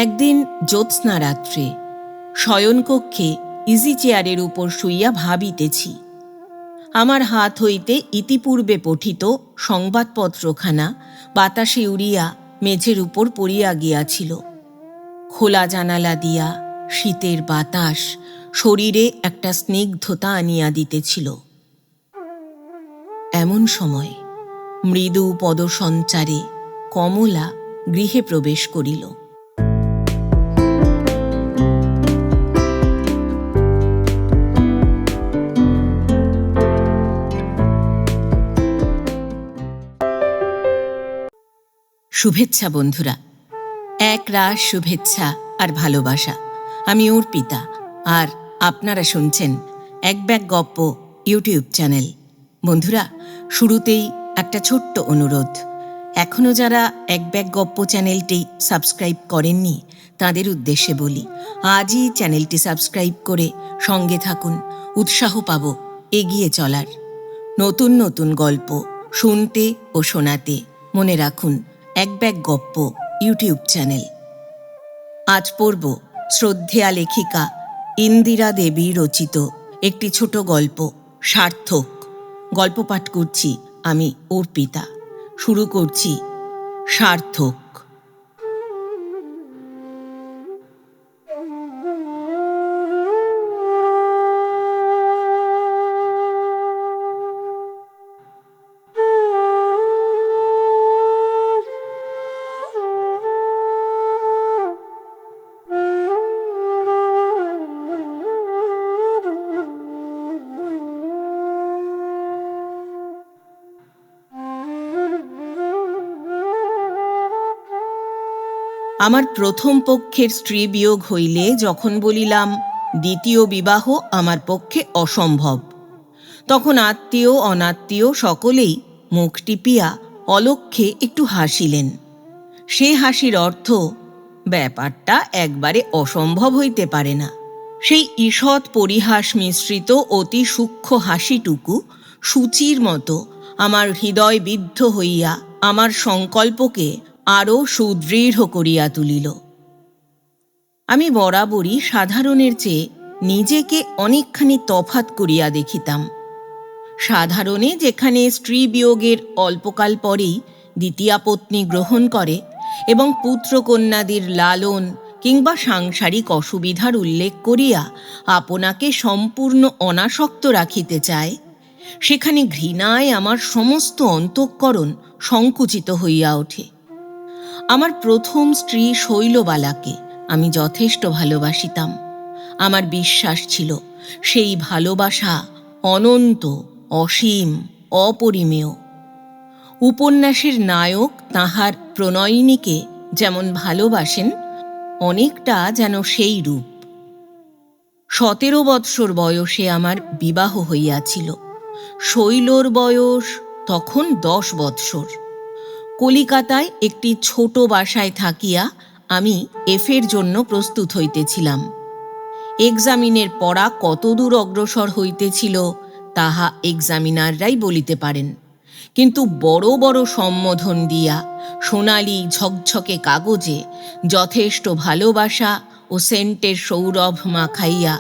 একদিন জ্যোৎস্না রাত্রে শয়নকক্ষে ইজি চেয়ারের উপর শুইয়া ভাবিতেছি। আমার হাত হইতে ইতিপূর্বে পঠিত সংবাদপত্রখানা বাতাসে উড়িয়া মেঝের উপর পড়িয়া গিয়াছিল। খোলা জানালা দিয়া শীতের বাতাস শরীরে একটা স্নিগ্ধতা আনিয়া দিতেছিল। এমন সময় মৃদু পদসঞ্চারে কমলা গৃহে প্রবেশ করিল। শুভেচ্ছা বন্ধুরা, এক রাস শুভেচ্ছা আর ভালোবাসা। আমি অর্পিতা, আর আপনারা শুনছেন এক ব্যাগ গপ্প ইউটিউব চ্যানেল। বন্ধুরা, শুরুতেই একটা ছোট্ট অনুরোধ। এখনও যারা এক ব্যাগ গপ্প চ্যানেলটি সাবস্ক্রাইব করেননি তাদের উদ্দেশ্যে বলি, আজই চ্যানেলটি সাবস্ক্রাইব করে সঙ্গে থাকুন। উৎসাহ পাব এগিয়ে চলার। নতুন নতুন গল্প শুনতে ও শোনাতে মনে রাখুন এক ব্যাগ গপ্প ইউটিউব চ্যানেল। আজ পড়ব শ্রদ্ধেয়া লেখিকা ইন্দিরা দেবী রচিত একটি ছোট গল্প, সার্থক। গল্প পাঠ করছি আমি অর্পিতা। শুরু করছি সার্থক। আমার প্রথম পক্ষের স্ত্রী বিয়োগ হইলে যখন বলিলাম দ্বিতীয় বিবাহ আমার পক্ষে অসম্ভব, তখন আত্মীয় অনাত্মীয় সকলেই মুখ টিপিয়া অলক্ষ্যে একটু হাসিলেন। সে হাসির অর্থ, ব্যাপারটা একবারে অসম্ভব হইতে পারে না। সেই ঈষৎ পরিহাস মিশ্রিত অতি সূক্ষ্ম হাসিটুকু সূচির মতো আমার হৃদয় বিদ্ধ হইয়া আমার সংকল্পকে আরও সুদৃঢ় করিয়া তুলিল। আমি বরাবরই সাধারণের চেয়ে নিজেকে অনেকখানি তফাৎ করিয়া দেখিতাম। সাধারণে যেখানে স্ত্রী বিয়োগের অল্পকাল পরেই দ্বিতীয়া পত্নী গ্রহণ করে এবং পুত্রকন্যাদের লালন কিংবা সাংসারিক অসুবিধার উল্লেখ করিয়া আপনাকে সম্পূর্ণ অনাসক্ত রাখিতে চায়, সেখানে ঘৃণায় আমার সমস্ত অন্তঃকরণ সংকুচিত হইয়া ওঠে। আমার প্রথম স্ত্রী শৈলবালাকে আমি যথেষ্ট ভালোবাসিতাম। আমার বিশ্বাস ছিল সেই ভালোবাসা অনন্ত, অসীম, অপরিমেয়। উপন্যাসের নায়ক তাহার প্রণয়িনীকে যেমন ভালোবাসেন, অনেকটা যেন সেই রূপ। 17 বৎসর বয়সে আমার বিবাহ হইয়াছিল। শৈলর বয়স তখন 10 বৎসর। কলিকাতায় একটি ছোট বাসায় থাকিয়া আমি এফের জন্য প্রস্তুত হইতেছিলাম। এক্সামিনের পড়া কতদূর অগ্রসর হইতেছিল তাহা এক্সামিনাররাই বলিতে পারেন, কিন্তু বড় বড় সম্বোধন দিয়া সোনালি ঝকঝকে কাগজে যথেষ্ট ভালোবাসা ও সেন্টের সৌরভ মাখাইয়া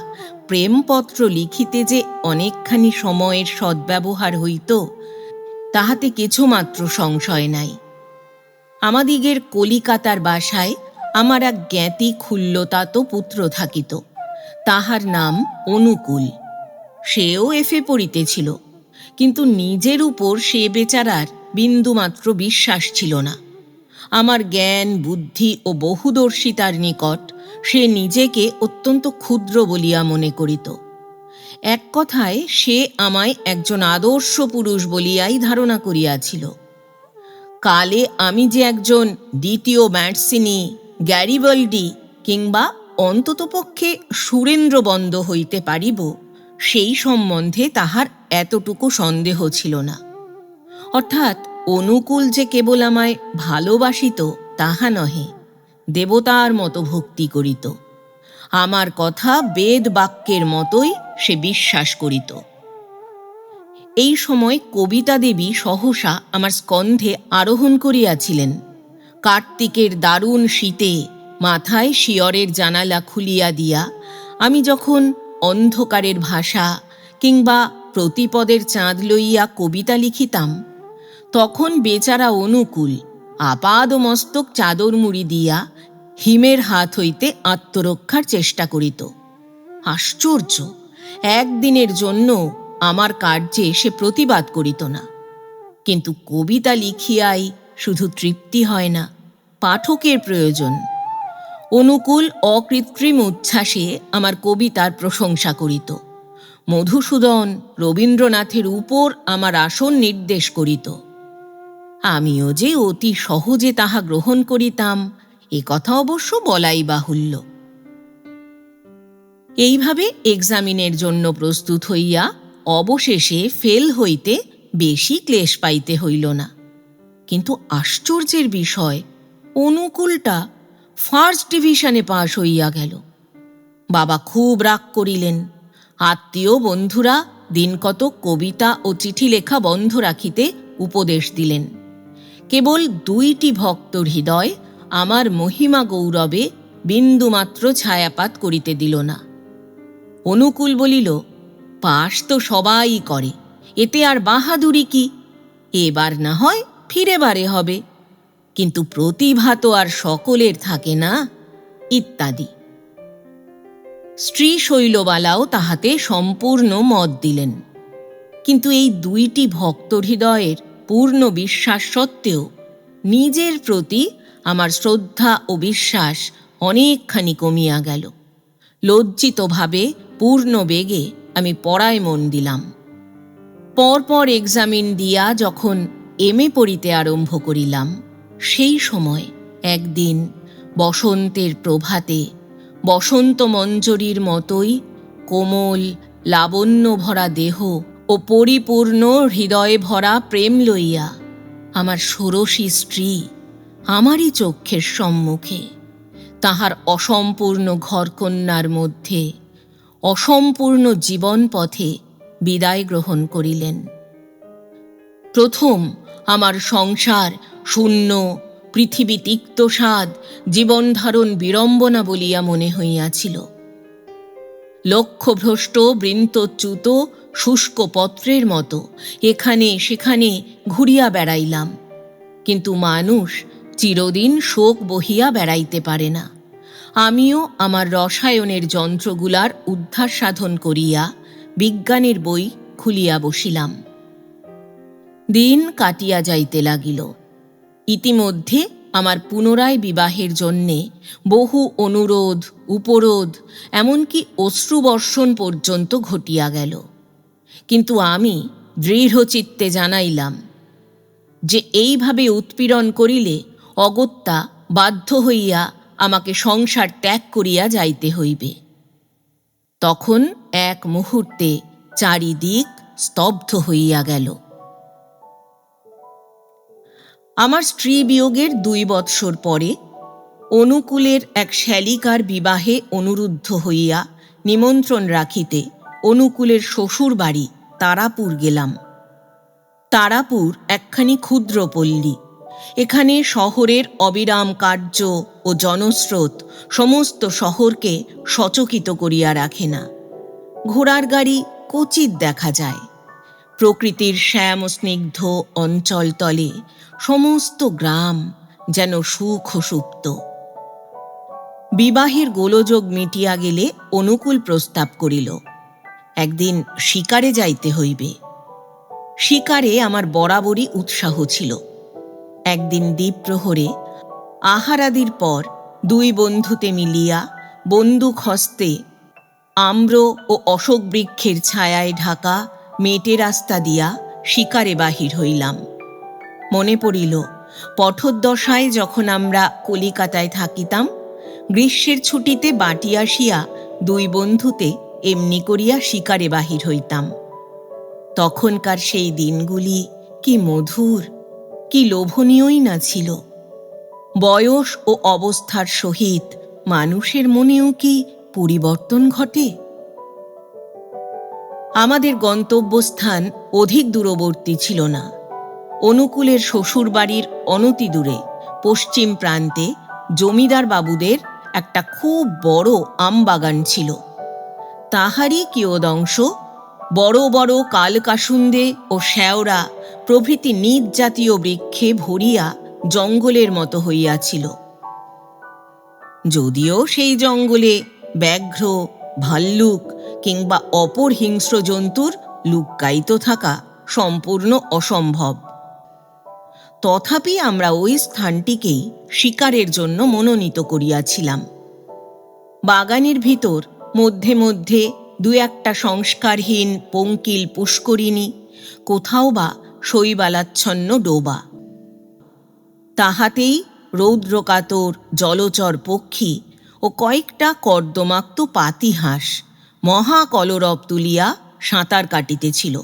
প্রেমপত্র লিখিতে যে অনেকখানি সময়ের সদ্ব্যবহার হইত, তাহাতে কিছুমাত্র সংশয় নাই। আমাদিগের কলিকাতার বাসায় আমার এক জ্ঞাতি ক্ষুল্লতাতো পুত্র থাকিত। তাহার নাম অনুকূল। সেও এফে পড়িতেছিল, কিন্তু নিজের উপর সে বেচারার বিন্দুমাত্র বিশ্বাস ছিল না। আমার জ্ঞান, বুদ্ধি ও বহুদর্শিতার নিকট সে নিজেকে অত্যন্ত ক্ষুদ্র বলিয়া মনে করিত। এক কথায় সে আমায় একজন আদর্শ পুরুষ বলিয়াই ধারণা করিয়াছিল। কালে আমি যে একজন দ্বিতীয় ম্যাডসিনি, গ্যারিবাল্ডি কিংবা অন্ততপক্ষে সুরেন্দ্রবন্দ হইতে পারিব, সেই সম্বন্ধে তাহার এতটুকু সন্দেহ ছিল না। অর্থাৎ অনুকূল যে কেবল আমায় ভালোবাসিত তাহা নহে, দেবতার মতো ভক্তি করিত। আমার কথা বেদ বাক্যের মতোই সে বিশ্বাস করিত। এই সময় কবিতা দেবী সহসা আমার স্কন্ধে আরোহণ করিয়াছিলেন। কার্তিকের দারুণ শীতে মাথায় শিয়রের জানালা খুলিয়া দিয়া আমি যখন অন্ধকারের ভাষা কিংবা প্রতিপদের চাঁদ লইয়া কবিতা লিখিতাম, তখন বেচারা অনুকূল আপাদ মস্তক চাদর মুড়ি দিয়া হিমের হাত হইতে আত্মরক্ষার চেষ্টা করিত। আশ্চর্য, একদিনের জন্য আমার কার্যে সে প্রতিবাদ করিত না। কিন্তু কবিতা লিখিয়াই শুধু তৃপ্তি হয় না, পাঠকের প্রয়োজন। অনুকূল অকৃত্রিম উচ্ছ্বাসে আমার কবিতার প্রশংসা করিত। মধুসূদন রবীন্দ্রনাথের উপর আমার আসন নির্দেশ করিত। আমিও যে অতি সহজে তাহা গ্রহণ করিতাম, এ কথা অবশ্য বলাই বাহুল্য। এইভাবে এক্সামিনের জন্য প্রস্তুত হইয়া অবশেষে ফেল হইতে বেশি ক্লেশ পাইতে হইল না। কিন্তু আশ্চর্যের বিষয়, অনুকূলটা ফার্স্ট ডিভিশনে পাশ হইয়া গেল। বাবা খুব রাগ করিলেন। আত্মীয় বন্ধুরা দিনকতক কবিতা ও চিঠি লেখা বন্ধ রাখিতে উপদেশ দিলেন। কেবল 2টি ভক্তর হৃদয় আমার মহিমা গৌরবে বিন্দুমাত্র ছায়াপাত করিতে দিল না। অনুকূল বলিল, পাশ তো সবাই করে, এতে আর বাহাদুরি কি? এবার না হয় ফিরেবারে হবে, কিন্তু প্রতিভা তো আর সকলের থাকে না, ইত্যাদি। স্ত্রী শৈলবালাও তাহাতে সম্পূর্ণ মত দিলেন। কিন্তু এই 2টি ভক্ত হৃদয়ের পূর্ণ বিশ্বাস সত্ত্বেও নিজের প্রতি আমার শ্রদ্ধা ও বিশ্বাস অনেকখানি কমিয়া গেল। লজ্জিতভাবে পূর্ণ বেগে আমি পড়ায় মন দিলাম। পরপর এক্সামিন দিয়া যখন এমএ পড়িতে আরম্ভ করিলাম, সেই সময় একদিন বসন্তের প্রভাতে বসন্ত মঞ্জরীর মতোই কোমল লাবণ্য ভরা দেহ ও পরিপূর্ণ হৃদয়ে ভরা প্রেম লইয়া আমার ষোড়শী স্ত্রী আমারই চক্ষের সম্মুখে তাহার অসম্পূর্ণ ঘরকন্যার মধ্যে অসম্পূর্ণ জীবন পথে বিদায় গ্রহণ করিলেন। প্রথম আমার সংসার শূন্য, পৃথিবী তিক্তস্বাদ, জীবনধারণ বিড়ম্বনা বলিয়া মনে হইয়াছিল। লক্ষ্যভ্রষ্ট বৃন্তচ্যুত শুষ্ক পত্রের মতো এখানে সেখানে ঘুরিয়া বেড়াইলাম, কিন্তু মানুষ চিরদিন শোক বহিয়া বেড়াইতে পারে না। আমিও আমার রসায়নের যন্ত্রগুলার উদ্ধার সাধন করিয়া বিজ্ঞানের বই খুলিয়া বসিলাম। দিন কাটিয়া যাইতে লাগিল। ইতিমধ্যে আমার পুনরায় বিবাহের জন্যে বহু অনুরোধ, উপরোধ, এমনকি অশ্রুবর্ষণ পর্যন্ত ঘটিয়া গেল। কিন্তু আমি দৃঢ়চিত্তে জানাইলাম যে এইভাবে উৎপীড়ন করিলে অগত্যা বাধ্য হইয়া আমাকে সংসার ত্যাগ করিয়া যাইতে হইবে। তখন এক মুহূর্তে চারিদিক স্তব্ধ হইয়া গেল। আমার স্ত্রী বিয়োগের 2 বৎসর পরে অনুকূলের এক শ্যালিকার বিবাহে অনুরুদ্ধ হইয়া নিমন্ত্রণ রাখিতে অনুকূলের শ্বশুর বাড়ি তারাপুর গেলাম। তারাপুর একখানি ক্ষুদ্র পল্লী। এখানে শহরের অবিরাম কার্য ও জনস্রোত সমস্ত শহরকে সচকিত করিয়া রাখে না। ঘোড়ার গাড়ি ক্বচিৎ দেখা যায়। প্রকৃতির শ্যাম স্নিগ্ধ অঞ্চল তলে সমস্ত গ্রাম যেন সুখ সুপ্ত। বিবাহের গোলযোগ মিটিয়া গেলে অনুকূল প্রস্তাব করিল, একদিন শিকারে যাইতে হইবে। শিকারে আমার বরাবরই উৎসাহ ছিল। একদিন দ্বীপ্রহরে আহারাদির পর 2 বন্ধুতে মিলিয়া বন্দুক হস্তে আম্র ও অশোক বৃক্ষের ছায়ায় ঢাকা মেটে রাস্তা দিয়া শিকারে বাহির হইলাম। মনে পড়িল, পথোদ্দশায় যখন আমরা কলিকাতায় থাকিতাম, গ্রীষ্মের ছুটিতে বাটি আসিয়া 2 বন্ধুতে এমনি করিয়া শিকারে বাহির হইতাম। তখনকার সেই দিনগুলি কি মধুর, কি লোভনীয়ই না ছিল। বয়স ও অবস্থার সহিত মানুষের মনেও কি পরিবর্তন ঘটে? আমাদের গন্তব্যস্থান অধিক দূরবর্তী ছিল না। অনুকূলের শ্বশুর বাড়ির অনতি দূরে পশ্চিম প্রান্তে জমিদার বাবুদের একটা খুব বড় আমবাগান ছিল। তাহারই কিয়দংশ বড় বড় কালকাসুন্দে ও শ্যাওড়া প্রভৃতি নিজ জাতীয় বৃক্ষে ভরিয়া জঙ্গলের মতো হইয়াছিল। যদিও সেই জঙ্গলে ব্যাঘ্র, ভাল্লুক কিংবা অপর হিংস্র জন্তুর লুক্কায়িত থাকা সম্পূর্ণ অসম্ভব, তথাপি আমরা ওই স্থানটিকেই শিকারের জন্য মনোনীত করিয়াছিলাম। বাগানের ভিতর মধ্যে মধ্যে দু একটা সংস্কারহীন পঙ্কিল পুষ্করিণী, কোথাও বা শৈবালাচ্ছন্ন ডোবা, তাহাতেই রৌদ্রকাতর জলচর পক্ষী ও কয়েকটা কর্দমাক্ত পাতিহাঁস মহাকলরব তুলিয়া সাঁতার কাটিতেছিল।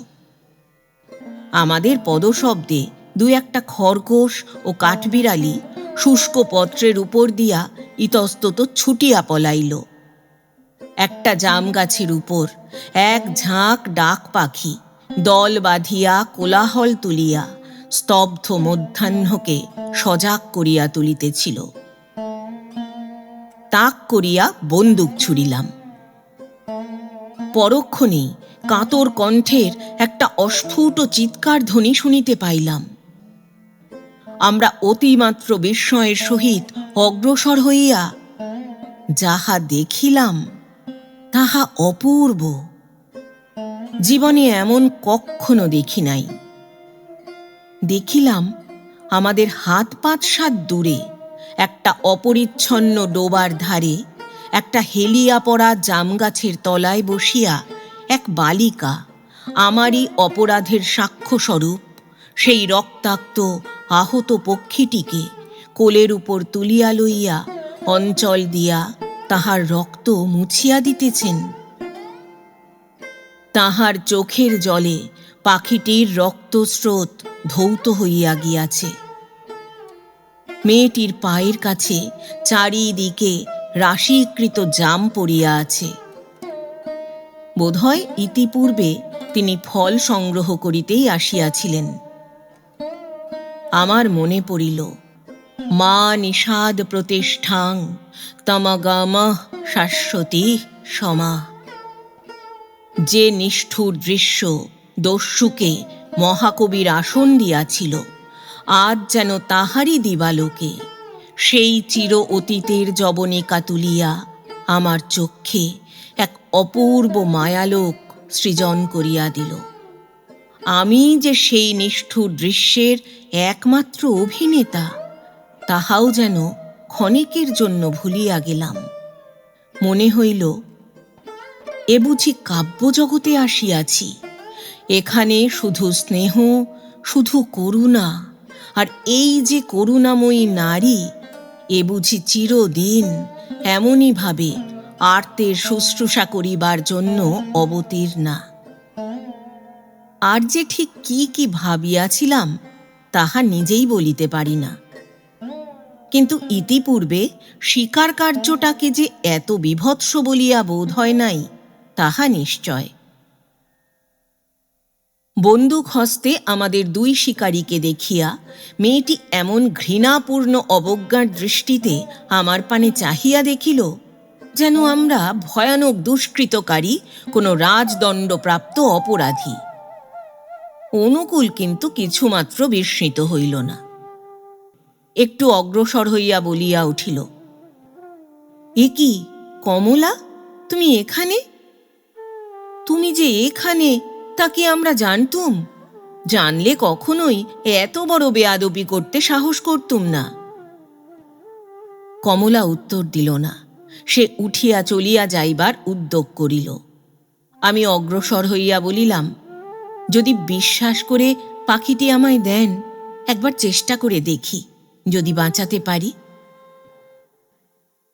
আমাদের পদশব্দে দু একটা খরগোশ ও কাঠবিড়ালি শুষ্ক পত্রের উপর দিয়া ইতস্তত ছুটিয়া পলাইল। একটা জাম গাছের উপর এক ঝাঁক ডাক পাখি দল বাঁধিয়া কোলাহল তুলিয়া স্তব্ধ মধ্যাহ্নকে সজাগ করিয়া তুলিতেছিল। তাক করিয়া বন্দুক ছুড়িলাম। পরক্ষণেই কাতর কণ্ঠের একটা অস্ফুট চিৎকার ধ্বনি শুনিতে পাইলাম। আমরা অতিমাত্র বিস্ময়ের সহিত অগ্রসর হইয়া যাহা দেখিলাম তাহা অপূর্ব। জীবনে এমন কখনো দেখি নাই। দেখিলাম আমাদের হাত পাঁচ সাত দূরে একটা অপরিচ্ছন্ন ডোবার ধারে একটা হেলিয়া পড়া জামগাছের তলায় বসিয়া এক বালিকা আমারই অপরাধের সাক্ষ্যস্বরূপ সেই রক্তাক্ত আহত পক্ষীটিকে কোলের উপর তুলিয়া লইয়া অঞ্চল দিয়া তাহার রক্ত মুছিয়া দিতেছেন। তাহার চোখের জলে পাখিটির রক্তস্রোত ধৌত হইয়া গিয়াছে। মেয়েটির পায়ের কাছে চারিদিকে রাশিকৃত জাম পড়িয়া আছে। বোধহয় ইতিপূর্বে তিনি ফল সংগ্রহ করিতেই আসিয়াছিলেন। আমার মনে পড়িল, মা নিষাদ প্রতিষ্ঠাং তমগামঃ শাশ্বতী সমা। যে নিষ্ঠুর দৃশ্য দস্যুকে মহাকবির আসন দিয়াছিল, আজ যেন তাহারই দিবালোকে সেই চির অতীতের যবনিকা তুলিয়া আমার চক্ষে এক অপূর্ব মায়ালোক সৃজন করিয়া দিল। আমি যে সেই নিষ্ঠুর দৃশ্যের একমাত্র অভিনেতা, তাহাও যেন ক্ষণিকের জন্য ভুলিয়া গেলাম। মনে হইল, এ বুঝি কাব্যজগতে আসিয়াছি। এখানে শুধু স্নেহ, শুধু করুণা, আর এই যে করুণাময়ী নারী, এ বুঝি চিরদিন এমনই ভাবে আর্তের শুশ্রূষা করিবার জন্য অবতীর্ণা। আর যে ঠিক কি কি ভাবিয়াছিলাম তাহা নিজেই বলিতে পারি না। কিন্তু ইতিপূর্বে শিকার কার্যটাকে যে এত বীভৎস বলিয়া বোধ হয় নাই তাহা নিশ্চয়। বন্দুক হস্তে আমাদের দুই শিকারীকে দেখিয়া মেয়েটি এমন ঘৃণাপূর্ণ অবজ্ঞার দৃষ্টিতে আমার পানে চাহিয়া দেখিল, যেন আমরা ভয়ানক দুষ্কৃতকারী কোনো রাজদণ্ডপ্রাপ্ত অপরাধী। অনুকূল কিন্তু কিছুমাত্র বিস্মিত হইল না। একটু অগ্রসর হইয়া বলিয়া উঠিল, এ কি কমলা, তুমি এখানে? তুমি যে এখানে তা কি আমরা জানতুম? জানলে কখনোই এত বড় বেয়াদবি করতে সাহস করতুম না। কমলা উত্তর দিল না। সে উঠিয়া চলিয়া যাইবার উদ্যোগ করিল। আমি অগ্রসর হইয়া বলিলাম, যদি বিশ্বাস করে পাখিটি আমায় দেন, একবার চেষ্টা করে দেখি, যদি বাঁচাতে পারি।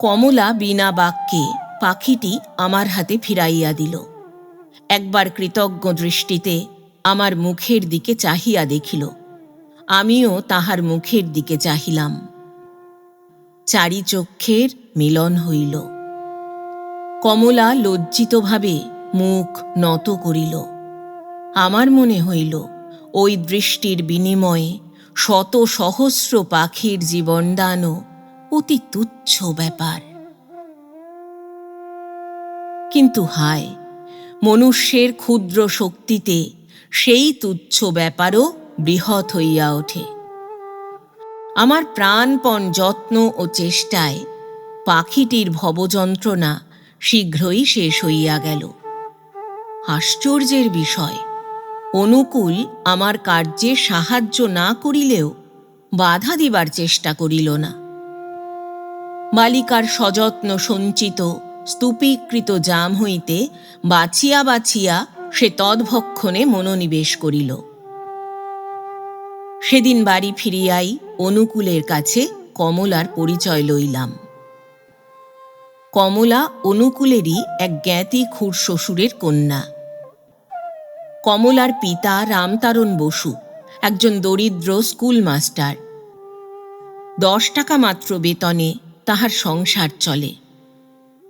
কমলা বিনা বাক্যে পাখিটি আমার হাতে ফিরাইয়া দিল। একবার কৃতজ্ঞ দৃষ্টিতে আমার মুখের দিকে চাহিয়া দেখিল। আমিও তাহার মুখের দিকে চাহিলাম। চারি চক্ষের মিলন হইল। কমলা লজ্জিতভাবে মুখ নত করিল। আমার মনে হইল, ওই দৃষ্টির বিনিময়ে শত সহস্র পাখির জীবনদানও অতি তুচ্ছ ব্যাপার। কিন্তু হায়, মনুষ্যের ক্ষুদ্র শক্তিতে সেই তুচ্ছ ব্যাপারও বৃহৎ হইয়া ওঠে। আমার প্রাণপণ যত্ন ও চেষ্টায় পাখিটির ভবযন্ত্রণা শীঘ্রই শেষ হইয়া গেল। আশ্চর্যের বিষয়, অনুকূল আমার কার্যে সাহায্য না করিলেও বাধা দিবার চেষ্টা করিল না। বালিকার সযত্ন সঞ্চিত স্তূপীকৃত জাম হইতে বাছিয়া বাছিয়া সে তদ্ভক্ষণে মনোনিবেশ করিল। সেদিন বাড়ি ফিরিয়াই অনুকূলের কাছে কমলার পরিচয় লইলাম। কমলা অনুকূলেরই এক জ্ঞাতি খুড়শ্বশুরের কন্যা। কমলার পিতা রামতারণ বসু একজন দরিদ্র স্কুল মাস্টার। 10 টাকা মাত্র বেতনে তাহার সংসার চলে।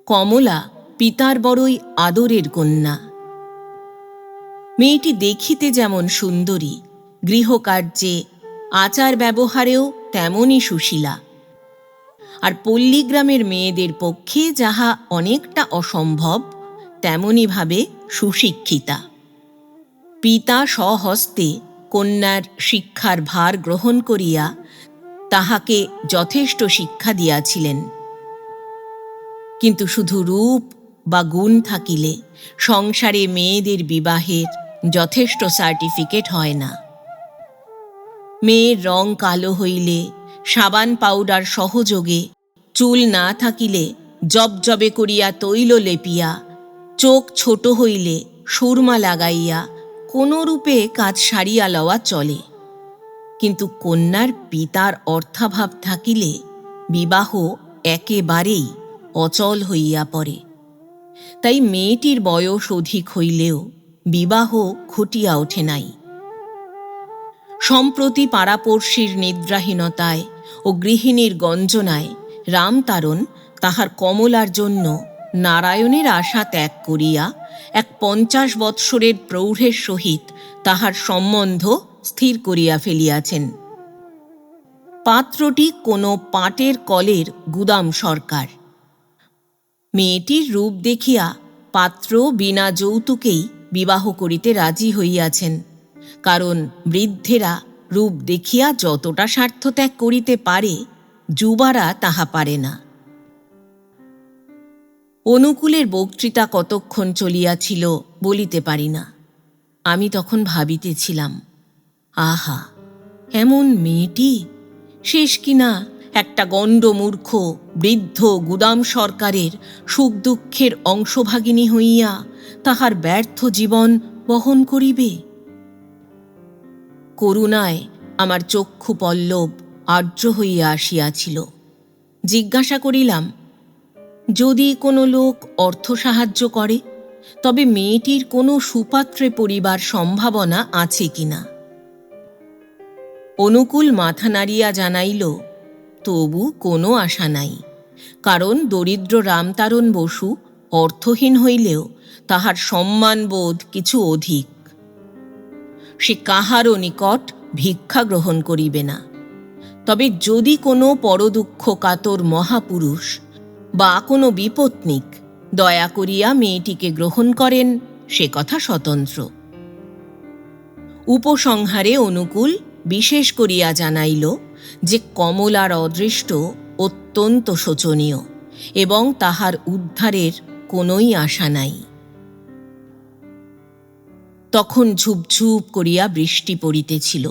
কমলা পিতার বড়ই আদরের কন্যা। মেয়েটি দেখিতে যেমন সুন্দরী, গৃহকার্যে আচার ব্যবহারেও তেমনই সুশীলা। আর পল্লীগ্রামের মেয়েদের পক্ষে যাহা অনেকটা অসম্ভব, তেমনি ভাবে সুশিক্ষিতা। পিতা স্বহস্তে কন্যার শিক্ষার ভার গ্রহণ করিয়া তাহাকে যথেষ্ট শিক্ষা দিয়াছিলেন। কিন্তু শুধু রূপ বা গুণ থাকিলে সংসারে মেয়েদের বিবাহের যথেষ্ট সার্টিফিকেট হয় না। মেয়ের রং কালো হইলে, সাবান পাউডার সহযোগে, চুল না থাকিলে জবজবে করিয়া তৈল লেপিয়া, চোখ ছোট হইলে সুরমা লাগাইয়া কোনরূপে কাজ সারিয়া লওয়া চলে। কিন্তু কন্যার পিতার অর্থাভাব থাকিলে বিবাহ একেবারেই অচল হইয়া পড়ে। তাই মেয়েটির বয়স অধিক হইলেও বিবাহ ঘটিয়া ওঠে নাই। সম্প্রতি পাড়াপড়শির নিদ্রাহীনতায় ও গৃহিণীর গঞ্জনায় রামতারণ তাহার কমলার জন্য নারায়ণের আশা ত্যাগ করিয়া এক 50 বৎসরের প্রৌঢ়ের সহিত তাহার সম্বন্ধ স্থির করিয়া ফেলিয়াছেন। পাত্রটি কোনো পাটের কলের গুদাম সরকার। মেয়েটির রূপ দেখিয়া পাত্র বিনা যৌতুকেই বিবাহ করিতে রাজি হইয়াছেন, কারণ বৃদ্ধেরা রূপ দেখিয়া যতটা স্বার্থত্যাগ করিতে পারে, যুবারা তাহা পারে না। অনুকূলের বক্তৃতা কতক্ষণ চলিয়াছিল বলিতে পারি না। আমি তখন ভাবিতেছিলাম, আহা, এমন মেয়েটি শেষ কিনা একটা গণ্ডমূর্খ বৃদ্ধ গুদাম সরকারের সুখ দুঃখের অংশভাগিনী হইয়া তাহার ব্যর্থ জীবন বহন করিবে। করুণায় আমার চক্ষু পল্লব আর্দ্র হইয়া আসিয়াছিল। জিজ্ঞাসা করিলাম, যদি কোনো লোক অর্থ সাহায্য করে তবে মেয়েটির কোনো সুপাত্রে পড়িবার সম্ভাবনা আছে কিনা। অনুকূল মাথা নাড়িয়া জানাইল, তবু কোনো আশা নাই, কারণ দরিদ্র রামতারণ বসু অর্থহীন হইলেও তাহার সম্মানবোধ কিছু অধিক। সে কাহারও নিকট ভিক্ষা গ্রহণ করিবে না। তবে যদি কোনো পরদুঃখ কাতর মহাপুরুষ বা কোনো বিপত্নিক দয়া করিয়া মেয়েটিকে গ্রহণ করেন, সে কথা স্বতন্ত্র। উপসংহারে অনুকূল বিশেষ করিয়া জানাইল যে কমলার অদৃষ্ট অত্যন্ত শোচনীয় এবং তাহার উদ্ধারের কোনোই আশা নাই। তখন ঝুপঝুপ করিয়া বৃষ্টি পড়িতেছিল।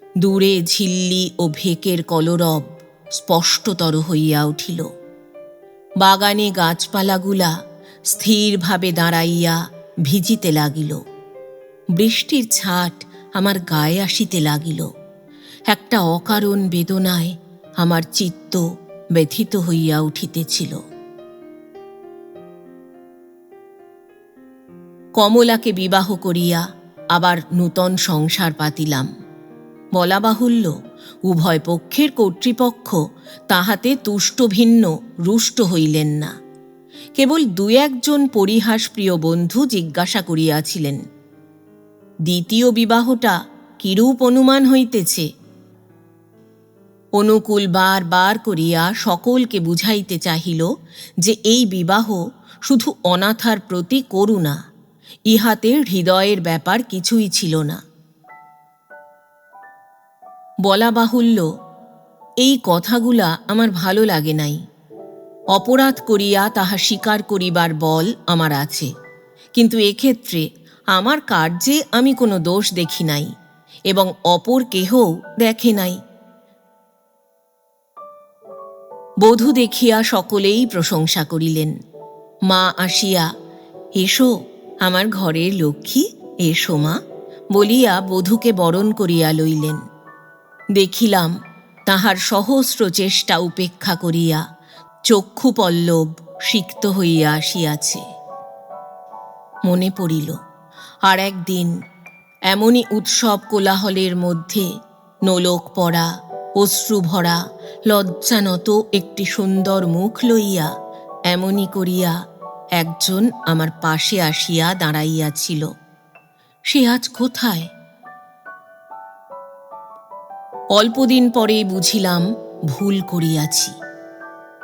দূরে ঝিল্লি ও ভেকের কলরব স্পষ্টতর হইয়া উঠিল। বাগানে গাছপালাগুলা স্থিরভাবে দাঁড়াইয়া ভিজিতে লাগিল। বৃষ্টির ছাট আমার গায়ে আসিতে লাগিল। একটা অকারণ বেদনায় আমার চিত্ত ব্যথিত হইয়া উঠিতেছিল। কমলাকে বিবাহ করিয়া আবার নূতন সংসার পাতিলাম। বলা বাহুল্য, উভয় পক্ষের কর্তৃপক্ষ তাহাতে তুষ্টভিন্ন রুষ্ট হইলেন না। কেবল 2-1 পরিহাসপ্রিয় বন্ধু জিজ্ঞাসা করিয়াছিলেন, দ্বিতীয় বিবাহটা কিরূপ অনুমান হইতেছে? অনুকূল বার বার করিয়া সকলকে বুঝাইতে চাহিল যে এই বিবাহ শুধু অনাথার প্রতি করুণা, ইহাতে হৃদয়ের ব্যাপার কিছুই ছিল না। বলা বাহুল্য, এই কথাগুলা আমার ভালো লাগে নাই। অপরাধ করিয়া তাহা স্বীকার করিবার বল আমার আছে, কিন্তু এক্ষেত্রে আমার কার্যে আমি কোনো দোষ দেখি নাই এবং অপর কেহও দেখে নাই। বধূ দেখিয়া সকলেই প্রশংসা করিলেন। মা আসিয়া, এসো আমার ঘরের লক্ষ্মী, এসো মা, বলিয়া বধূকে বরণ করিয়া লইলেন। দেখিলাম তাহার সহস্র চেষ্টা উপেক্ষা করিয়া চক্ষুপল্লব সিক্ত হইয়া আসিয়াছে। মনে পড়িল আর একদিন এমনই উৎসব কোলাহলের মধ্যে নোলক পরা, অশ্রুভরা, লজ্জানত একটি সুন্দর মুখ লইয়া এমনি করিয়া একজন আমার পাশে আসিয়া দাঁড়াইয়াছিল। সে আজ কোথায়? অল্পদিন পরেই বুঝিলাম ভুল করিয়াছি।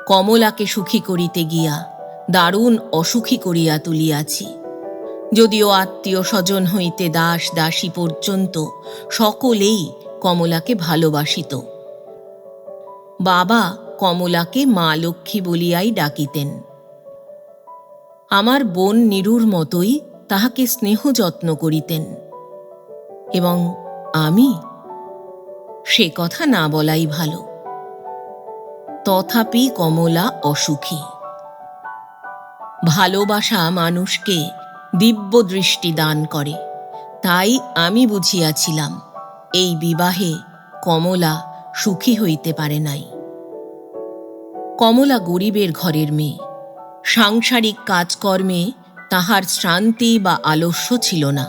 কমলাকে সুখী করিতে গিয়া দারুণ অসুখী করিয়া তুলিয়াছি। যদিও আত্মীয় স্বজন হইতে দাস দাসী পর্যন্ত সকলেই কমলাকে ভালোবাসিত। বাবা কমলাকে মা লক্ষ্মী বলিয়াই ডাকিতেন। আমার বোন নীরুর মতোই তাহাকে স্নেহ যত্ন করিতেন। এবং আমি, সে কথা না বলাই ভালো। তথাপি কমলা অসুখী। ভালোবাসা মানুষকে দিব্য দৃষ্টি দান করে, তাই আমি বুঝিয়াছিলাম এই বিবাহে কমলা সুখী হইতে পারে নাই। কমলা গরিবের ঘরের মেয়ে। সাংসারিক কাজকর্মে তাহার শ্রান্তি বা আলস্য ছিল না।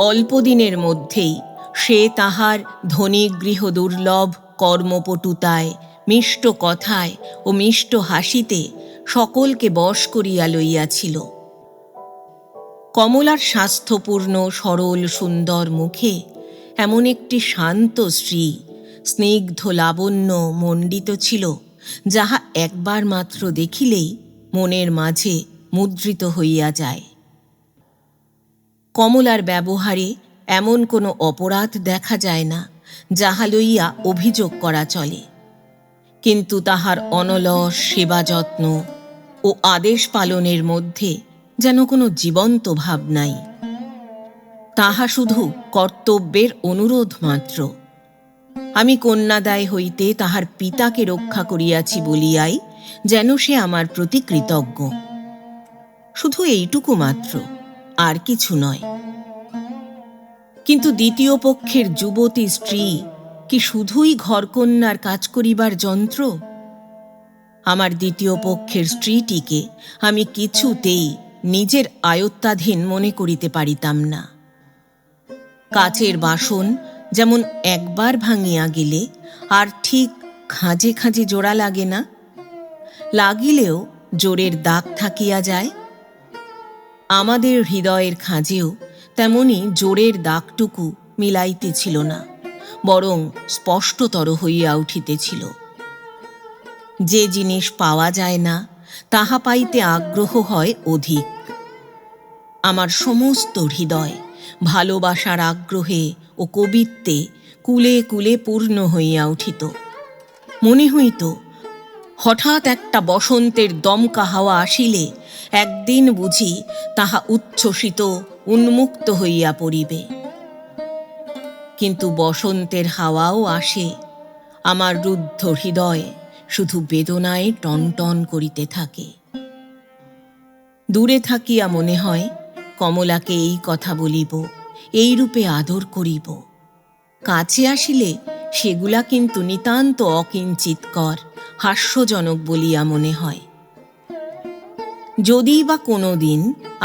অল্পদিনের মধ্যেই সে তাহার ধনী গৃহ দুর্লভ কর্মপটুতায়, মিষ্ট কথায় ও মিষ্ট হাসিতে সকলকে বশ করিয়া লইয়াছিল। কমলার স্বাস্থ্যপূর্ণ সরল সুন্দর মুখে এমন একটি শান্ত শ্রী স্নিগ্ধ লাবণ্য মণ্ডিত ছিল, যাহা একবার মাত্র দেখিলেই মনের মাঝে মুদ্রিত হইয়া যায়। কমলার ব্যবহারে এমন কোনো অপরাধ দেখা যায় না যাহা লইয়া অভিযোগ করা চলে, কিন্তু তাহার অনলস সেবা যত্ন ও আদেশ পালনের মধ্যে যেন কোনো জীবন্ত ভাব নাই। তাহা শুধু কর্তব্যের অনুরোধ মাত্র। আমি কন্যাদায় হইতে তাহার পিতাকে রক্ষা করিয়াছি বলিয়াই যেন সে আমার প্রতি কৃতজ্ঞ। শুধু এইটুকু মাত্র, আর কিছু নয়। কিন্তু দ্বিতীয় পক্ষের যুবতী স্ত্রী কি শুধুই ঘরকন্যার কাজ করিবার যন্ত্র? আমার দ্বিতীয় পক্ষের স্ত্রীটিকে আমি কিছুতেই নিজের আয়ত্তাধীন মনে করিতে পারিতাম না। কাচের বাসন যেমন একবার ভাঙিয়া গেলে আর ঠিক খাঁজে খাঁজে জোড়া লাগে না, লাগিলেও জোরের দাগ থাকিয়া যায়। আমাদের হৃদয়ের খাঁজেও তেমনি জোরের দাগটুকু মিলাইতেছিল না, বরং স্পষ্টতর হইয়া উঠিতেছিল। যে জিনিস পাওয়া যায় না তাহা পাইতে আগ্রহ হয় অধিক। আমার সমস্ত হৃদয় ভালোবাসার আগ্রহে ও কবিত্বে কুলে কুলে পূর্ণ হইয়া উঠিত। মনে হইত হঠাৎ একটা বসন্তের দমকা হাওয়া আসিলে একদিন বুঝি তাহা উচ্ছ্বসিত উন্মুক্ত হইয়া পড়িবে। কিন্তু বসন্তের হাওয়াও আসে, আমার রুদ্ধ হৃদয় শুধু বেদনায় টনটন করিতে থাকে। দূরে থাকিয়া মনে হয় কমলাকে এই কথা বলিব, এই রূপে আদর করিব। কাছে আসিলে সেগুলা কিন্তু নিতান্ত অকিঞ্চিৎকর, হাস্যজনক বলিয়া মনে হয়। যদি বা কোনো দিন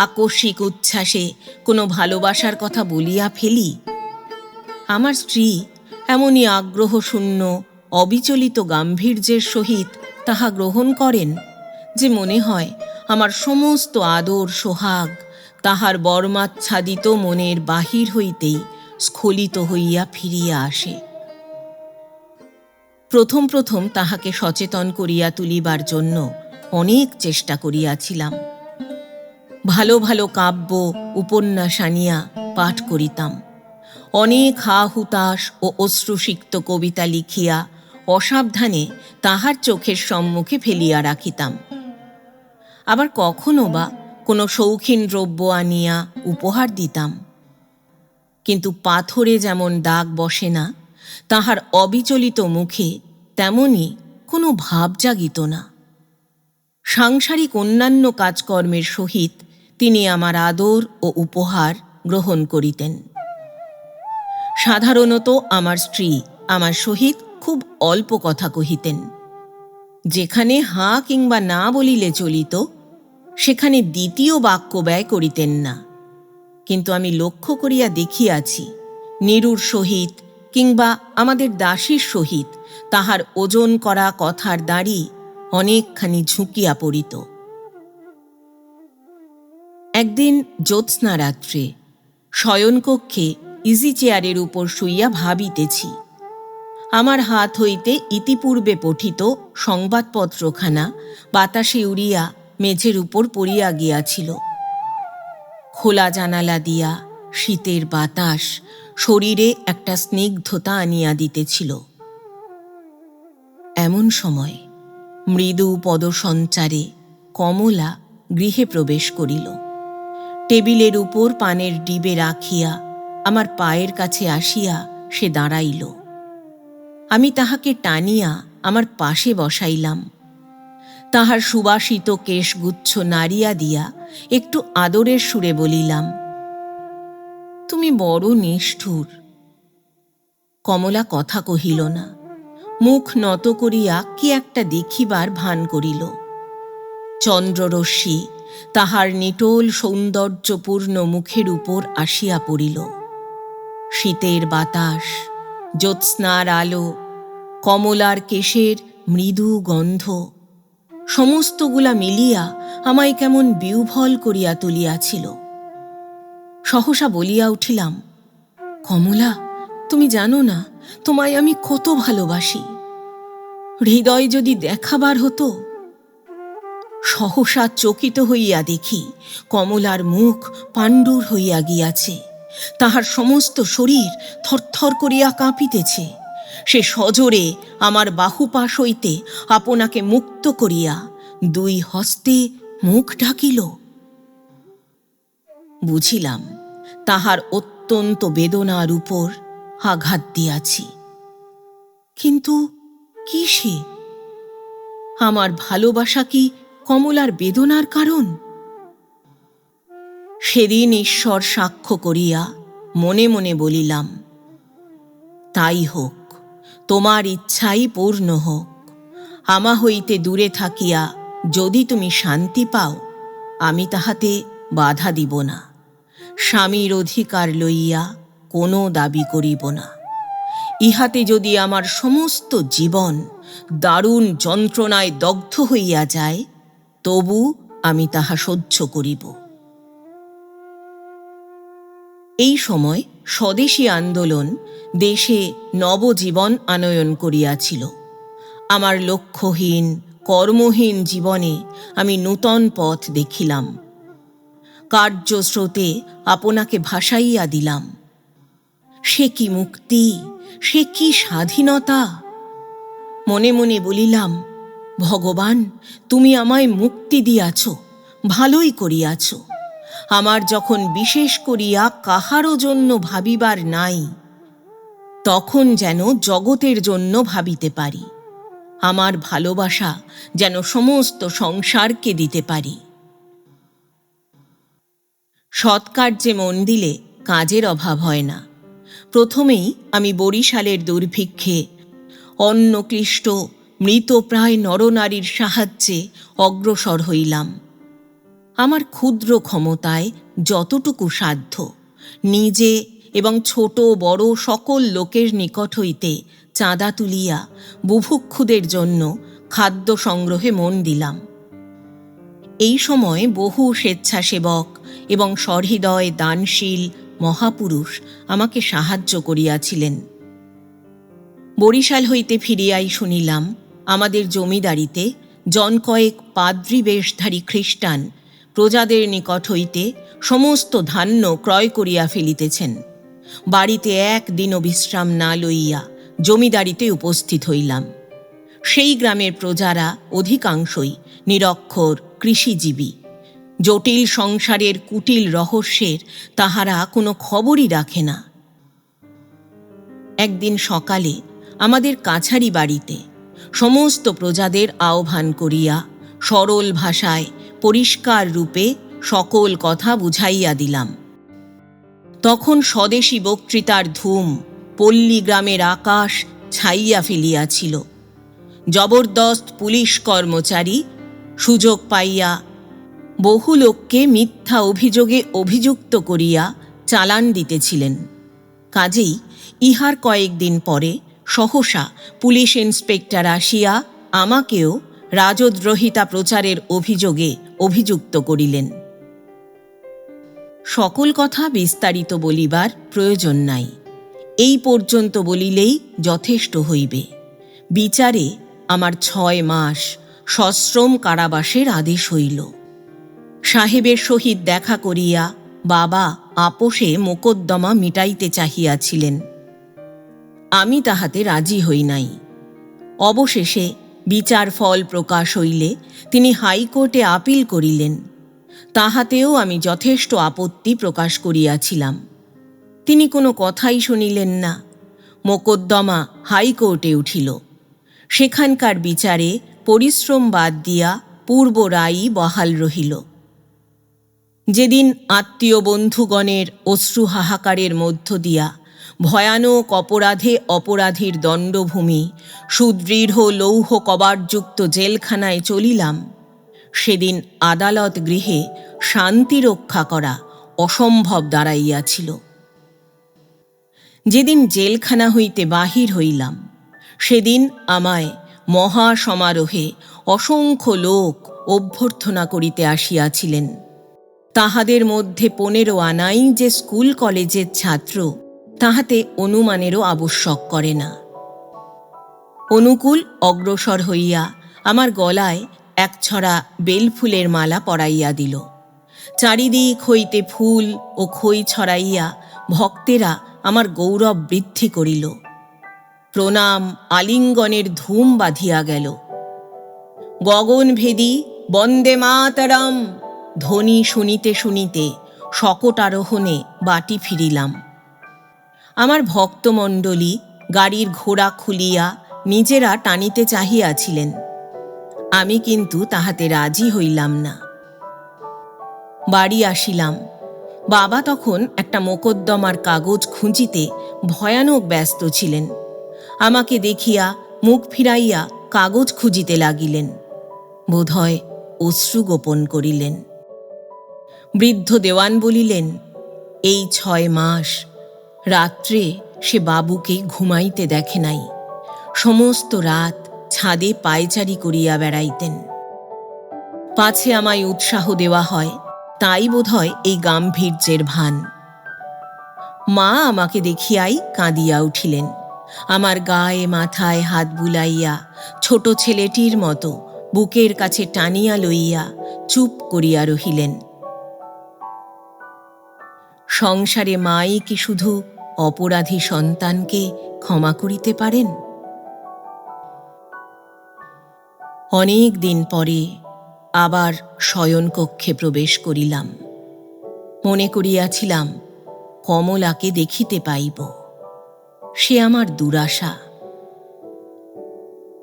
আকস্মিক উচ্ছ্বাসে কোনো ভালোবাসার কথা বলিয়া ফেলি, আমার স্ত্রী এমনই আগ্রহশূন্য অবিচলিত গাম্ভীর্যের সহিত তাহা গ্রহণ করেন যে মনে হয় আমার সমস্ত আদর সোহাগ তাহার বর্মাচ্ছাদিত মনের বাহির হইতেই স্খলিত হইয়া ফিরিয়া আসে। প্রথম প্রথম তাহাকে সচেতন করিয়া তুলিবার জন্য অনেক চেষ্টা করিয়াছিলাম। ভালো ভালো কাব্য উপন্যাস আনিয়া পাঠ করিতাম। অনেক হা হুতাশ ও অশ্রুসিক্ত কবিতা লিখিয়া অসাবধানে তাহার চোখের সম্মুখে ফেলিয়া রাখিতাম। আবার কখনো বা কোনো শৌখিন দ্রব্য আনিয়া উপহার দিতাম। কিন্তু পাথরে যেমন দাগ বসে না, তাহার অবিচলিত মুখে তেমনি কোনো ভাব জাগিত না। সাংসারিক অন্যান্য কাজকর্মের সহিত তিনি আমার আদর ও উপহার গ্রহণ করিতেন। সাধারণত আমার স্ত্রী আমার সহিত খুব অল্প কথা কহিতেন। যেখানে হাঁ কিংবা না বলিলে চলিত, সেখানে দ্বিতীয় বাক্য ব্যয় করিতেন না। কিন্তু আমি লক্ষ্য করিয়া দেখিয়াছি, নীরুর সহিত কিংবা আমাদের দাসীর সহিত তাহার ওজন করা কথার দাঁড়ি অনেকখানি ঝুঁকিয়া পড়িত। একদিন জ্যোৎস্না রাত্রে শয়নকক্ষে ইজি চেয়ারের উপর শুইয়া ভাবিতেছি। আমার হাত হইতে ইতিপূর্বে পঠিত সংবাদপত্রখানা বাতাসে উড়িয়া মেঝের উপর পড়িয়া গিয়াছিল। খোলা জানালা দিয়া শীতের বাতাস শরীরে একটা স্নিগ্ধতা আনিয়া দিতেছিল। এমন সময় মৃদু পদসঞ্চারে কমলা গৃহে প্রবেশ করিল। টেবিলের উপর পানের ডিবে রাখিয়া আমার পায়ের কাছে আসিয়া সে দাঁড়াইল। আমি তাহাকে টানিয়া আমার পাশে বসাইলাম। তাহার সুবাসিত কেশগুচ্ছ নাড়িয়া দিয়া একটু আদরের সুরে বলিলাম, তুমি বড় নিষ্ঠুর। কমলা কথা কহিল না, মুখ নত করিয়া কি একটা দেখিবার ভান করিল। চন্দ্ররশ্মি তাহার নিটোল সৌন্দর্যপূর্ণ মুখের উপর আসিয়া পড়িল। শীতের বাতাস, জ্যোৎস্নার আলো, কমলার কেশের মৃদু গন্ধ সমস্তগুলা মিলিয়া আমায় কেমন বিহ্বল করিয়া তুলিয়াছিল। সহসা বলিয়া উঠিলাম, কমলা, তুমি জানো না তোমায় আমি কত ভালোবাসি। হৃদয় যদি দেখাবার হতো। সহসা চকিত হইয়া দেখি কমলার মুখ পাণ্ডুর হইয়া গিয়াছে। তাহার সমস্ত শরীর থরথর করিয়া কাঁপিতেছে। সে সজোরে আমার বাহুপাশ হইতে আপনাকে মুক্ত করিয়া দুই হস্তে মুখ ঢাকিল। বুঝিলাম তাহার অত্যন্ত বেদনার উপর আঘাত দিয়াছি। কিন্তু কি সে? আমার ভালোবাসা কি কমলার বেদনার কারণ? সেদিন ঈশ্বর সাক্ষ্য করিয়া মনে মনে বলিলাম, তাই হোক, তোমার ইচ্ছাই পূর্ণ হোক। আমা হইতে দূরে থাকিয়া যদি তুমি শান্তি পাও, আমি তাহাতে বাধা দিব না। স্বামীর অধিকার লইয়া কোনো দাবি করিব না। ইহাতে যদি আমার সমস্ত জীবন দারুণ যন্ত্রণায় দগ্ধ হইয়া যায়, তবু আমি তাহা সহ্য করিব। এই সময় স্বদেশী আন্দোলন দেশে নবজীবন আনয়ন করিয়াছিল। আমার লক্ষ্যহীন কর্মহীন জীবনে আমি নূতন পথ দেখিলাম। কার্যস্রোতে আপনাকে ভাসাইয়া দিলাম। সে কি মুক্তি, সে কি স্বাধীনতা! মনে মনে বলিলাম, ভগবান, তুমি আমায় মুক্তি দিয়াছ, ভালোই করিয়াছ। আমার যখন বিশেষ করিয়া কাহারও জন্য ভাবিবার নাই, তখন যেন জগতের জন্য ভাবিতে পারি। আমার ভালোবাসা যেন সমস্ত সংসারকে দিতে পারি। সৎকার্যে মন দিলে কাজের অভাব হয় না। প্রথমেই আমি বরিশালের দুর্ভিক্ষে অন্নক্লিষ্ট মৃতপ্রায় নরনারীর সাহায্যে অগ্রসর হইলাম। আমার ক্ষুদ্র ক্ষমতায় যতটুকু সাধ্য নিজে এবং ছোট বড় সকল লোকের নিকট হইতে চাঁদা তুলিয়া বুভুক্ষুদের জন্য খাদ্য সংগ্রহে মন দিলাম। এই সময় বহু স্বেচ্ছাসেবক এবং সহৃদয় দানশীল মহাপুরুষ আমাকে সাহায্য করিয়াছিলেন। বরিশাল হইতে ফিরিয়াই শুনিলাম আমাদের জমিদারিতে জনকয়েক পাদ্রী বেশধারী খ্রিস্টান প্রজাদের নিকট হইতে সমস্ত ধান্য ক্রয় করিয়া ফেলিতেছেন। বাড়িতে একদিনও বিশ্রাম না লইয়া জমিদারিতে উপস্থিত হইলাম। সেই গ্রামের প্রজারা অধিকাংশই নিরক্ষর কৃষিজীবী। জটিল সংসারের কুটিল রহস্যের তাহারা কোনো খবরই রাখে না। একদিন সকালে আমাদের কাছারি বাড়িতে সমস্ত প্রজাদের আহ্বান করিয়া সরল ভাষায় পরিষ্কার রূপে সকল কথা বুঝাইয়া দিলাম। তখন স্বদেশী বক্তৃতার ধূম পল্লী গ্রামের আকাশ ছাইয়া ফেলিয়াছিল। জবরদস্ত পুলিশ কর্মচারী সুযোগ পাইয়া বহু লোককে মিথ্যা অভিযোগে অভিযুক্ত করিয়া চালান দিতেছিলেন। কাজেই ইহার কয়েকদিন পরে সহসা পুলিশ ইন্সপেক্টর আসিয়া আমাকেও রাজদ্রোহিতা প্রচারের অভিযোগে অভিযুক্ত করিলেন। সকল কথা বিস্তারিত বলিবার প্রয়োজন নাই, এই পর্যন্ত বলিলেই যথেষ্ট হইবে। বিচারে আমার 6 মাস সশ্রম কারাবাসের আদেশ হইল। সাহেবের সহিত দেখা করিয়া বাবা আপোষে মোকদ্দমা মিটাইতে চাহিয়াছিলেন। আমি তাহাতে রাজি হই নাই। অবশেষে বিচার ফল প্রকাশ হইলে তিনি হাইকোর্টে আপিল করিলেন। তাহাতেও আমি যথেষ্ট আপত্তি প্রকাশ করিয়াছিলাম। তিনি কোনো কথাই শুনিলেন না। মোকদ্দমা হাইকোর্টে উঠিল। সেখানকার বিচারে পরিশ্রম বাদ দিয়া পূর্ব রায়ই বহাল রহিল। যেদিন আত্মীয় বন্ধুগণের অশ্রু হাহাকারের মধ্য দিয়া ভয়ানক অপরাধে অপরাধীর দণ্ডভূমি সুদৃঢ় লৌহ কবাটযুক্ত জেলখানায় চলিলাম, সেদিন আদালত গৃহে শান্তি রক্ষা করা অসম্ভব দাঁড়াইয়াছিল। যেদিন জেলখানা হইতে বাহির হইলাম, সেদিন আমায় মহা সমারোহে অসংখ্য লোক অভ্যর্থনা করিতে আসিয়াছিলেন। তাহাদের মধ্যে 15 আনাই যে স্কুল কলেজের ছাত্র তাহাতে অনুমানেরও আবশ্যক করে না। অনুকূল অগ্রসর হইয়া আমার গলায় এক ছড়া বেলফুলের মালা পরাইয়া দিল। চারিদিক হইতে ফুল ও খই ছড়াইয়া ভক্তেরা আমার গৌরব বৃদ্ধি করিল। প্রণাম আলিঙ্গনের ধূম বাঁধিয়া গেল। গগনভেদী বন্দে মাতরম ধ্বনি শুনিতে শুনিতে শকট আরোহণে বাটি ফিরিলাম। আমার ভক্তমণ্ডলী গাড়ির ঘোড়া খুলিয়া নিজেরা টানিতে চাহিয়াছিলেন। আমি কিন্তু তাহাতে রাজি হইলাম না। বাড়ি আসিলাম। বাবা তখন একটা মোকদ্দমার কাগজ খুঁজিতে ভয়ানক ব্যস্ত ছিলেন। আমাকে দেখিয়া মুখ ফিরাইয়া কাগজ খুঁজিতে লাগিলেন। বোধহয় অশ্রু গোপন করিলেন। বৃদ্ধ দেওয়ান বলিলেন, এই 6 মাস রাত্রে সে বাবুকে ঘুমাইতে দেখে নাই। সমস্ত রাত ছাদে পায়চারি করিয়া বেড়াইতেন। পাছে আমায় উৎসাহ দেওয়া হয়, তাই বোধহয় এই গাম্ভীর্যের ভান। মা আমাকে দেখিয়াই কাঁদিয়া উঠিলেন। আমার গায়ে মাথায় হাত বুলাইয়া ছোট ছেলেটির মতো বুকের কাছে টানিয়া লইয়া চুপ করিয়া রহিলেন। সংসারে মাই কি শুধু অপরাধী সন্তানকে ক্ষমা করিতে পারেন? অনেক দিন পরে আবার শয়নকক্ষে প্রবেশ করিলাম। মনে করিয়াছিলাম কমলাকে দেখিতে পাইব। সে আমার দুরাশা।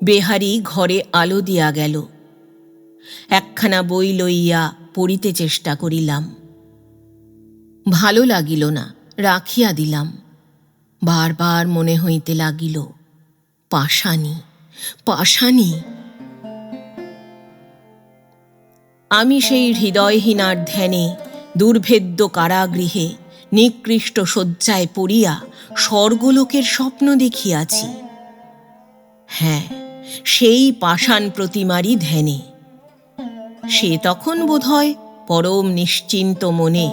বেহারি ঘরে আলো দিয়া গেল। একখানা বই লইয়া পড়িতে চেষ্টা করিলাম। ভালো লাগিল না, রাখিয়া দিলাম। বারবার মনে হইতে লাগিল, পাষাণী পাষাণী। আমি সেই হৃদয়হীনার ধ্যানে দুর্ভেদ্য কারাগৃহে নিকৃষ্ট শয্যায় পড়িয়া স্বর্গলোকের স্বপ্ন দেখিয়াছি। হ্যাঁ, সেই পাষাণ প্রতিমারই ধ্যানে। সে তখন বোধহয় পরম নিশ্চিন্ত মনে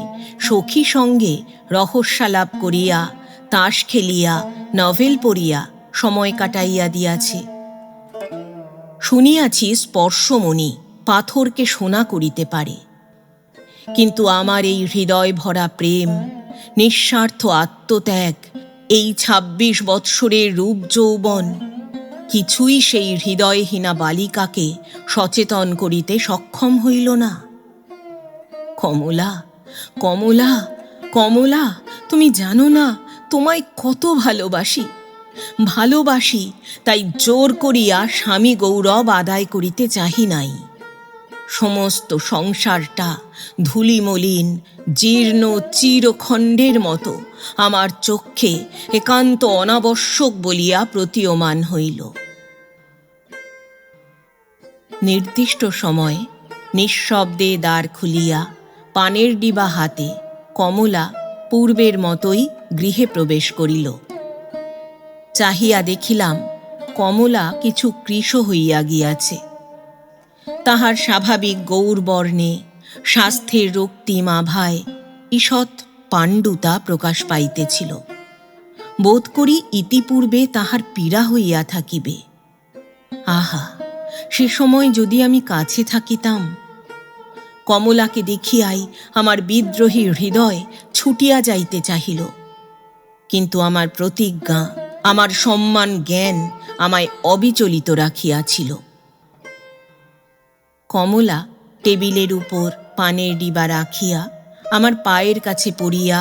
সখী সঙ্গে রহস্যালাপ করিয়া, তাস খেলিয়া, নভেল পড়িয়া সময় কাটাইয়া দিয়াছে। শুনিয়াছি স্পর্শমণি পাথরকে সোনা করিতে পারে, কিন্তু আমার এই হৃদয় ভরা প্রেম, নিঃস্বার্থ আত্মত্যাগ, এই ২৬ বৎসরের রূপ যৌবন কিছুই সেই হৃদয়হীনা বালিকাকে সচেতন করিতে সক্ষম হইল না। কমলা, কমলা, কমলা, তুমি জানো না তোমায় কত ভালোবাসি। ভালোবাসি, তাই জোর করিয়া স্বামী গৌরব আদায় করিতে চাহি নাই। সমস্ত সংসারটা ধূলিমলিন জীর্ণ চিরখণ্ডের মতো আমার চক্ষে একান্ত অনাবশ্যক বলিয়া প্রতীয়মান হইল। নির্দিষ্ট সময়ে নিঃশব্দে দ্বার খুলিয়া পানের ডিবা হাতে কমলা পূর্বের মতোই গৃহে প্রবেশ করিল। চাহিয়া দেখিলাম কমলা কিছু কৃশ হইয়া গিয়াছে। তাহার স্বাভাবিক গৌরবর্ণে স্বাস্থ্যের রক্তিম আভায় ঈষৎ পাণ্ডুতা প্রকাশ পাইতেছিল। বোধ করি ইতিপূর্বে তাহার পীড়া হইয়া থাকিবে। আহা, সে সময় যদি আমি কাছে থাকিতাম! কমলাকে দেখিয়াই আমার বিদ্রোহী হৃদয় ছুটিয়া যাইতে চাহিল, কিন্তু আমার প্রতিজ্ঞা, আমার সম্মান জ্ঞান আমায় অবিচলিত রাখিয়াছিল। কমলা টেবিলের উপর পানের ডিবা রাখিয়া আমার পায়ের কাছে পড়িয়া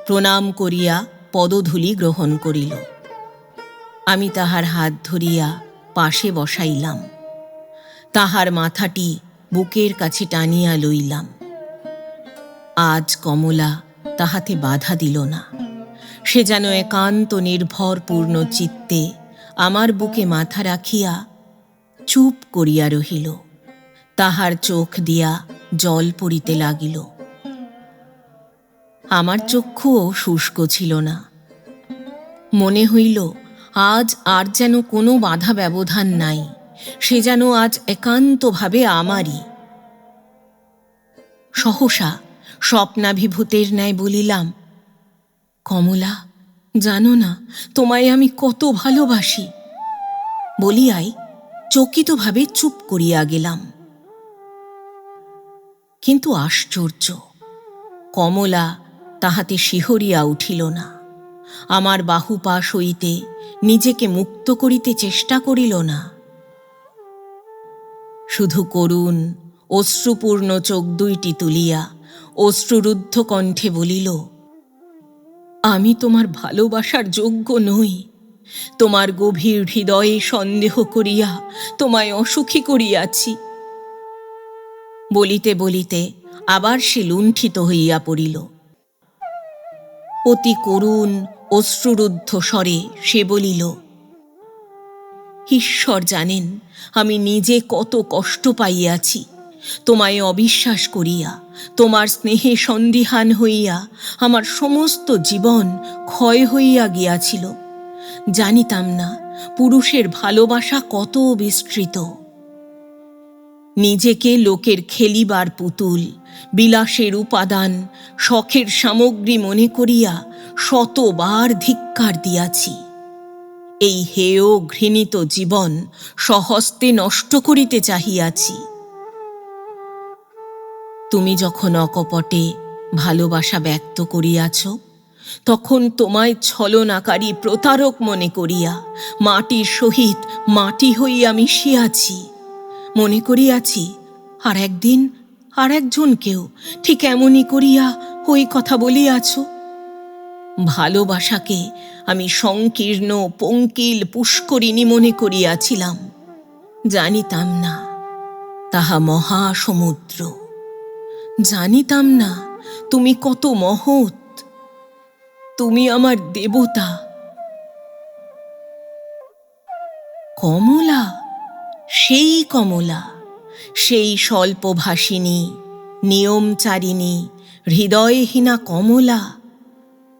প্রণাম করিয়া পদধূলি গ্রহণ করিল। আমি তাহার হাত ধরিয়া পাশে বসাইলাম, তাহার মাথাটি বুকের কাছে টানিয়া লইলাম। আজ কমলা তাহাতে বাধা দিল না। সে যেন একান্ত নির্ভরপূর্ণ চিত্তে আমার বুকে মাথা রাখিয়া চুপ করিয়া রহিল। তাহার চোখ দিয়া জল পড়িতে লাগিল। আমার চক্ষুও শুষ্ক ছিল না। মনে হইল আজ আর যেন কোনো বাধা ব্যবধান নাই, সে যেন আজ একান্তভাবে আমারই। সহসা স্বপ্নাভিভূতের ন্যায় বলিলাম, কমলা, জানো না তোমায় আমি কত ভালোবাসি। বলিয়াই চকিতভাবে চুপ করিয়া গেলাম। কিন্তু আশ্চর্য, কমলা তাহাতে শিহরিয়া উঠিল না। আমার বাহুপাশ হইতে নিজেকে মুক্ত করিতে চেষ্টা করিল না। শুধু করুণ অশ্রুপূর্ণ চোখ দুইটি তুলিয়া অশ্রুরুদ্ধ কণ্ঠে বলিল, আমি তোমার ভালোবাসার যোগ্য নই। তোমার গভীর হৃদয়ে সন্দেহ করিয়া তোমায় অসুখী করিয়াছি। বলিতে বলিতে আবার সে লুণ্ঠিত হইয়া পড়িল। অতি করুণ অশ্রুরুদ্ধ স্বরে সে বলিল, ঈশ্বর জানেন আমি নিজে কত কষ্ট পাইয়াছি। তোমায় অবিশ্বাস করিয়া, তোমার স্নেহে সন্দিহান হইয়া আমার সমস্ত জীবন ক্ষয় হইয়া গিয়াছিল। জানিতাম না পুরুষের ভালোবাসা কত বিস্তৃত। নিজেকে লোকের খেলিবার পুতুল, বিলাসের উপাদান, শখের সামগ্রী মনে করিয়া শতবার ধিক্কার দিয়াছি। এই হেয় ঘৃণিত জীবন স্বহস্তে নষ্ট করিতে চাহিয়াছি। তুমি যখন অকপটে ভালোবাসা ব্যক্ত করিয়াছ, তখন তোমায় ছলনাকারী প্রতারক মনে করিয়া মাটির সহিত মাটি হইয়া মিশিয়াছি। মনে করিয়াছি আর একদিন আর একজনকেও ঠিক এমনই করিয়া ওই কথা বলিয়াছ। ভালোবাসাকে আমি সংকীর্ণ পঙ্কিল পুষ্করিণী মনে করিয়াছিলাম। জানিতাম না তাহা মহাসমুদ্র। জানিতাম না তুমি কত মহৎ। তুমি আমার দেবতা। কমলা, সেই কমলা, সেই স্বল্পভাষিণী, নিয়মচারিণী, হৃদয়হীনা কমলা।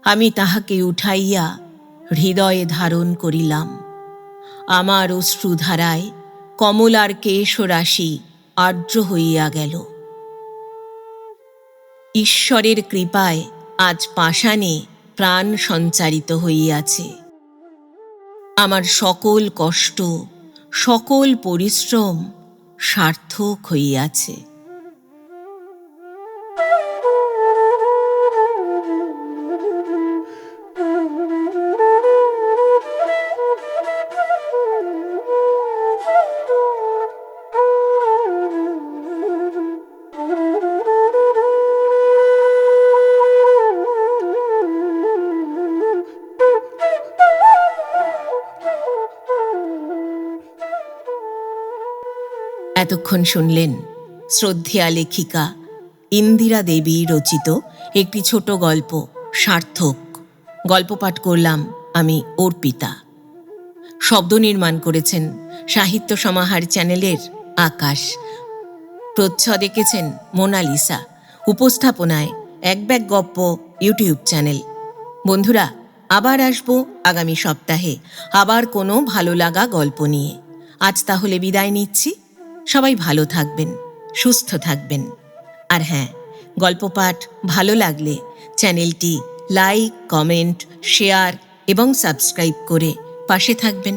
আমি তাহাকে উঠাইয়া হৃদয়ে ধারণ করিলাম। আমার অশ্রুধারায় কমলার কেশরাশি আর্দ্র হইয়া গেল। ঈশ্বরের কৃপায় আজ পাষাণে প্রাণ সঞ্চারিত হইয়াছে। আমার সকল কষ্ট, সকল পরিশ্রম সার্থক হইয়াছে। এতক্ষণ শুনলেন শ্রদ্ধেয়া লেখিকা ইন্দিরা দেবী রচিত একটি ছোট গল্প সার্থক। গল্প পাঠ করলাম আমি অর্পিতা। শব্দ নির্মাণ করেছেন সাহিত্য সমাহার চ্যানেলের আকাশ। প্রচ্ছদ এঁকেছেন মোনালিসা। উপস্থাপনায় এক ব্যাগ গপ্প ইউটিউব চ্যানেল। বন্ধুরা, আবার আসবো আগামী সপ্তাহে আবার কোনো ভালো লাগা গল্প নিয়ে। আজ তাহলে বিদায় নিচ্ছি। সবাই ভালো থাকবেন, সুস্থ থাকবেন। আর হ্যাঁ, গল্প পাঠ ভালো লাগলে চ্যানেলটি লাইক, কমেন্ট, শেয়ার এবং সাবস্ক্রাইব করে পাশে থাকবেন।